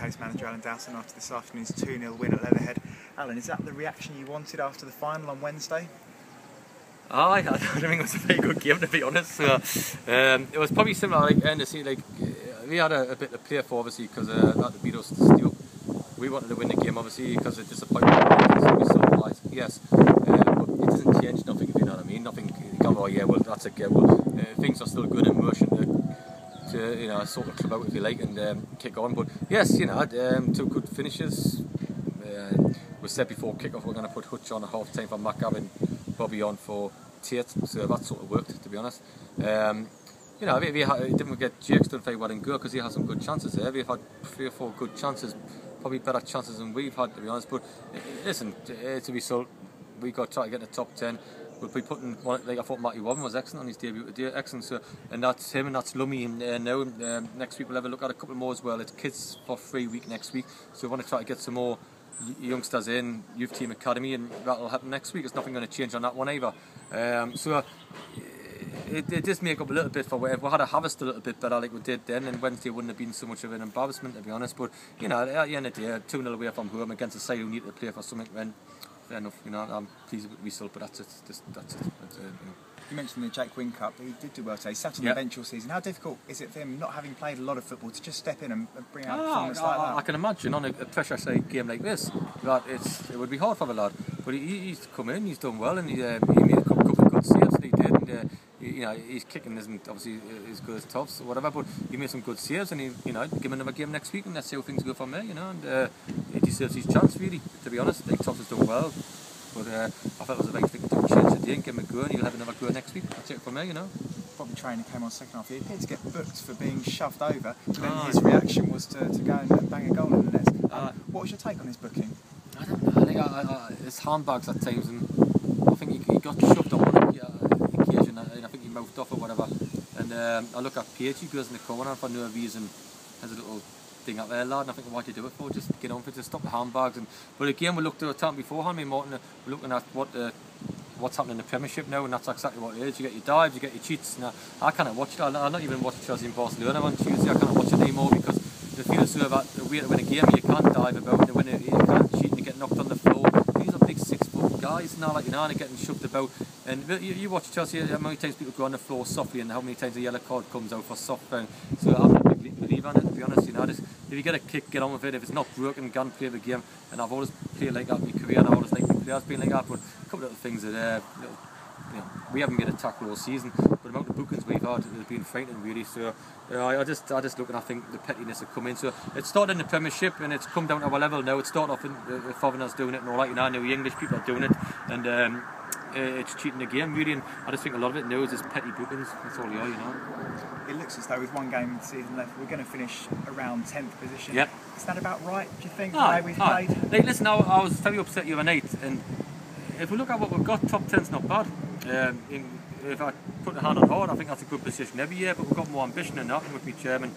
case manager Alan Dowson after this afternoon's 2-0 win at Leatherhead. Alan, is that the reaction you wanted after the final on Wednesday? I don't think it was a very good game, to be honest. It was probably similar, we had a bit to play for, obviously, because they had to beat us still. We wanted to win the game, obviously, because of disappointment. So we sort of like, yes, but it doesn't change nothing, if you know what I mean. Nothing, you go, oh yeah, well, that's okay. Well, things are still good in motion to sort of club out, if you like, and kick on. But yes, two good finishes. We said before kick-off we're going to put Hutch on at half-time for Macab and Bobby on for Tate, so that sort of worked, to be honest. Didn't get Jake's done very well in goal because he has some good chances there. We've had 3 or 4 good chances, probably better chances than we've had, to be honest. But listen, it's a result. We got to try to get in the top 10. We'll be putting one, like I thought Matty Wobben was excellent on his debut today, excellent. So, and that's him and that's Lummy. And now next week we'll have a look at a couple more as well. It's Kids for Free week next week, so we want to try to get some more youngsters in youth team academy, and that'll happen next week. There's nothing going to change on that one either. It does make up a little bit for whatever. We had a harvest a little bit better like we did then, and Wednesday wouldn't have been so much of an embarrassment, to be honest. But at the end of the day, 2-0 away from home against a side who need to play for something, then fair enough. I'm pleased with the result, but that's it. That's it. You mentioned the Jake Wing Cup. He did do well today. He sat on the bench all season. How difficult is it for him, not having played a lot of football, to just step in and bring out a performance like that? I can imagine on a pressure game like this that it would be hard for the lad. But he's come in, he's done well, and he made a couple of good saves, and he did. And, his kicking isn't obviously as good as Toff's or whatever, but he made some good saves, and he give him another game next week, and let's see how things go from there. And he deserves his chance, really, to be honest. I think Toff has done well. But I thought it was the right thing to do, change today and give him a go, and he'll have another go next week. That's it from there, Bobby Traynor came on second half. He appeared to get booked for being shoved over, and then his reaction was to go and bang a goal in the net. What was your take on his booking? I don't know. I think it's handbags at times, and I think he got shoved on one occasion, and I think he mouthed off or whatever. And I look at Page, he goes in the corner for no reason. Has a little thing up there, lad, and I think, why'd you do it for? Just get on for it, to stop the handbags. But again, we looked at the time beforehand, me and Martin, we're looking at what's happening in the Premiership now, and that's exactly what it is. You get your dives, you get your cheats. Now, I can't watch it. I not even watch Chelsea and Barcelona on Tuesday. I can't watch it anymore because the feeling so that the way to win a game, you can't dive about, you can't cheat and you get knocked on the floor. These are big 6-foot guys now, and they're getting shoved about. And you watch Chelsea, how many times people go on the floor softly, and how many times a yellow card comes out for soft bound. So I'm not a big believer in it, to be honest. If you get a kick, get on with it. If it's not broken, go and play the game. And I've always played like that in my career, and I always like the players being like that. But a couple of little things that we haven't made a tackle all season, but the amount of bookings we've had has been frightening, really. So I just look, and I think the pettiness has come in. So it started in the Premiership, and it's come down to our level now. It started off in foreigners doing it and all that. Now the English people are doing it, and it's cheating the game, really. And I just think a lot of it now is just petty bookings. That's all they are, It looks as though with one game of the season left, we're going to finish around 10th position. Yep. Is that about right, do you think, the way we've played? Like, listen, I was very upset the other night, and if we look at what we've got, top 10's not bad. If I put the hand on heart, I think that's a good position every year, but we've got more ambition than that, and with my chairman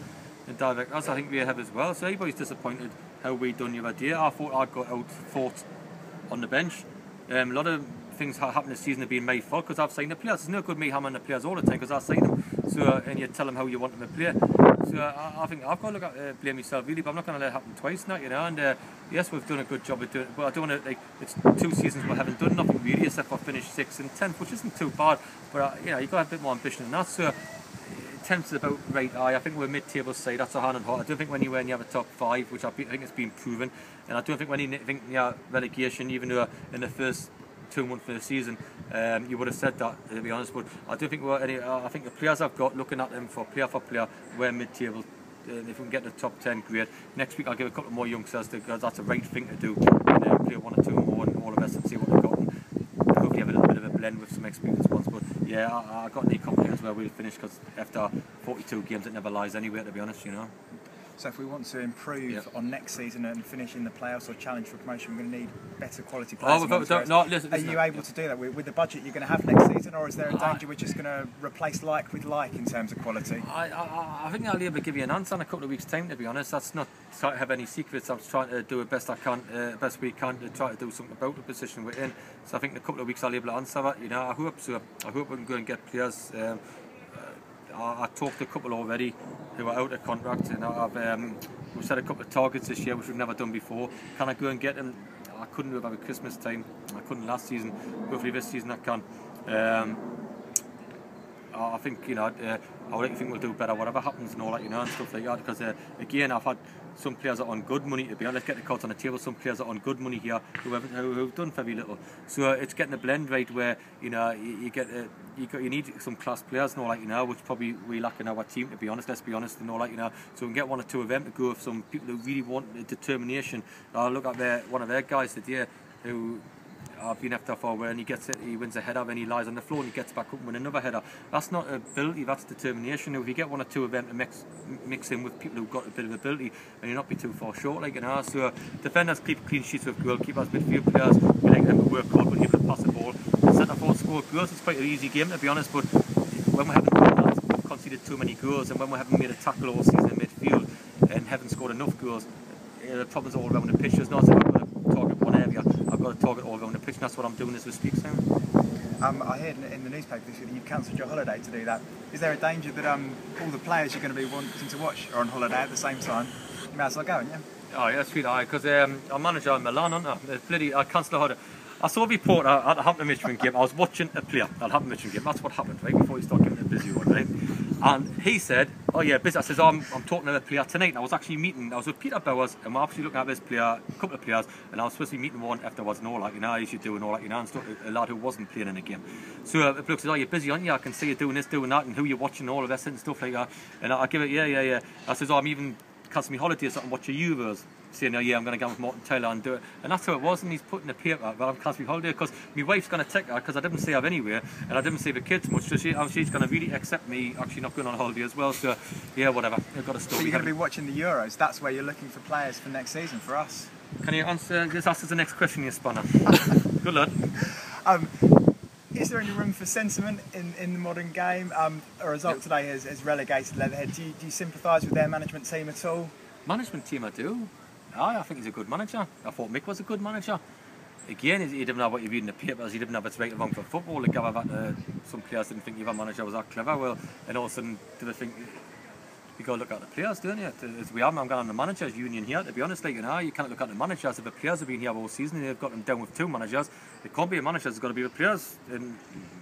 and directors, I think we have as well. So everybody's disappointed how we done the other day. I thought I'd got out fought on the bench. A lot of things happen this season have been my fault because I've signed the players. It's no good me hammering the players all the time because I sign them. So and you tell them how you want them to play. So I think I've got to look at blame myself really, but I'm not going to let it happen twice now, And yes, we've done a good job of doing it, but I don't want to it's 2 seasons we haven't done nothing really except for finish 6th and 10th, which isn't too bad. But you've got to have a bit more ambition than that. So 10th is about right. I think we're mid-table side. That's a hand and heart. I don't think when you have a top 5, which I think has been proven, and I don't think when you think relegation, even though in the first 2 months of the season, you would have said that, to be honest. But I do think I think the players I've got, looking at them for player, we're mid-table. If we can get the top 10, great. Next week I'll give a couple more youngsters because that's the right thing to do. And play 1 or 2 more, and all of us, and see what they've got. And hopefully have a little bit of a blend with some experienced ones. But yeah, I got any confidence where we'll finish because after 42 games, it never lies anywhere, to be honest. So if we want to improve on next season and finish in the playoffs or challenge for promotion, we're going to need better quality players. Listen, are you able to do that with the budget you're going to have next season, or is there a danger we're just going to replace like with like in terms of quality? I think I'll be able to give you an answer in a couple of weeks' time, to be honest. That's not trying to have any secrets. I'm trying to do the best I can, best we can, to try to do something about the position we're in. So I think in a couple of weeks I'll be able to answer that. I hope so. I hope we can go and get players. I talked to a couple already who are out of contract, and I've we've set a couple of targets this year which we've never done before. Can I go and get them? I couldn't do it over Christmas time. I couldn't last season. Hopefully this season I can. I think, I would think we'll do better whatever happens and all that, and stuff like that, because again, I've had some players that are on good money, to be honest. Let's get the cards on the table. Some players are on good money here who've done very little, so it's getting a blend right where you need some class players and all that, which probably we lack in our team, to be honest. Let's be honest and all that, so we can get one or two of them to go with some people who really want determination. I look at one of their guys today who I've been after for where, and he wins a header, then he lies on the floor and he gets back up and wins another header. That's not ability, that's determination. If you get one or two of them to mix in with people who've got a bit of ability, and you'll not be too far short, so defenders keep clean sheets with goalkeepers, midfield players, we like them to work hard, but able to pass the ball. Centre forward score goals, it's quite an easy game, to be honest, but when we haven't done that, we've conceded too many goals, and when we haven't made a tackle all season in midfield and haven't scored enough goals, the problem's all around the pitch. There's not I've got to target one area, I've got to target all around the pitch, and that's what I'm doing as we speak, Sam. I heard in the newspaper this week that you've cancelled your holiday to do that. Is there a danger that all the players you're going to be wanting to watch are on holiday at the same time? You may as well go, haven't you? Oh yeah, sweet, because I'm manager in Milan, aren't I? I cancelled the holiday. I saw a report at the Hampton Richmond game. I was watching a player at the Hampton Richmond game. That's what happened, right, before you start getting a busy one, right? And he said, oh yeah, busy. I says, I'm talking to a player tonight. And I was actually I was with Peter Bowers, and we're actually looking at this player, a couple of players, and I was supposed to be meeting one afterwards and all that, I used to do and all that, and stuff, a lad who wasn't playing in the game. So the bloke says, oh, you're busy, aren't you? I can see you doing this, doing that, and who you're watching, all of this and stuff like that. And I give it, yeah. I says, oh, I'm even cancelling my holiday or something, watch your Euros. Saying, oh yeah, I'm going to go with Martin Taylor and do it. And that's how it was, and he's putting the paper, well, I'm cancelling my holiday because my wife's going to take her, because I didn't see her anywhere, and I didn't see the kids much, so she's going to really accept me actually not going on holiday as well, so yeah, whatever, I've got to stop. So you're going to be watching the Euros, that's where you're looking for players for next season for us. Can you answer, just ask us the next question, you spanner. Good luck. Is there any room for sentiment in the modern game? A result today has relegated Leatherhead. Do you sympathise with their management team at all? Management team, I do. I think he's a good manager. I thought Mick was a good manager. Again, he didn't have what you read in the papers, he didn't have it right or wrong for football. Like, some players didn't think your manager was that clever, well, and all of a sudden, do they think, you got to look at the players, don't you? As we have, I'm going on the managers union here, to be honest, you can't look at the managers. If the players have been here all season and they've got them down with two managers, it can't be a manager, it's got to be the players, in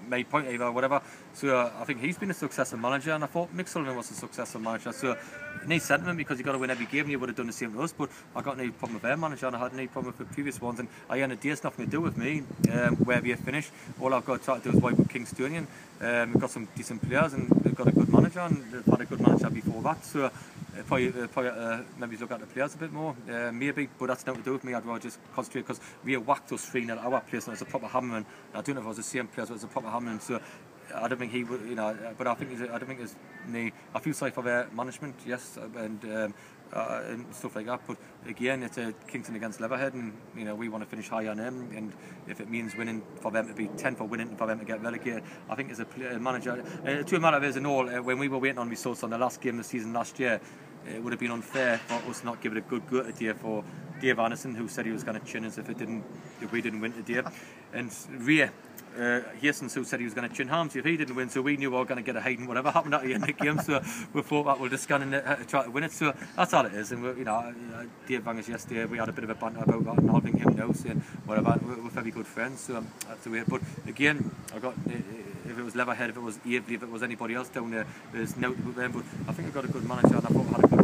my point of view or whatever. So I think he's been a successful manager, and I thought Mick Sullivan was a successful manager. So it needs sentiment, because you've got to win every game, and you would have done the same to us, but I got no problem with their manager, and I had no problem with the previous ones, and I end the day, it's nothing to do with me, where we finish. All I've got to try to do is wipe with Kingstonian. We've got some decent players, and we've got a good manager, and they've had a good manager before that, so probably maybe look at the players a bit more, maybe, but that's nothing to do with me. I'd rather just concentrate, because we whacked us 3-0 at our place, and it was a proper hammering. I don't know if it was the same place, but it was a proper hammering, so I don't think he would, but I don't think it's me. I feel sorry for their management, yes, and stuff like that, but again, it's a Kingston against Leatherhead, and we want to finish high on them, and if it means winning, for them to be 10 for winning and for them to get relegated, I think as a manager, to a matter of is and all, when we were waiting on results on the last game of the season last year, it would have been unfair for us not give it a good go today for Dave Anderson, who said he was going to chin us if we didn't win today, and Ray Hastings, who said he was going to chin Harms if he didn't win, so we knew we were going to get a hiding whatever happened at the end of the game, so we thought that we'll just scan in to try to win it, so that's all it is. And Dave Bangers yesterday, we had a bit of a banter about that and holding him now, saying whatever, we're very good friends, so that's the way. But again, if it was Leatherhead, if it was Avery, if it was anybody else down there, there's no, but I think I got a good manager, and I thought I had a good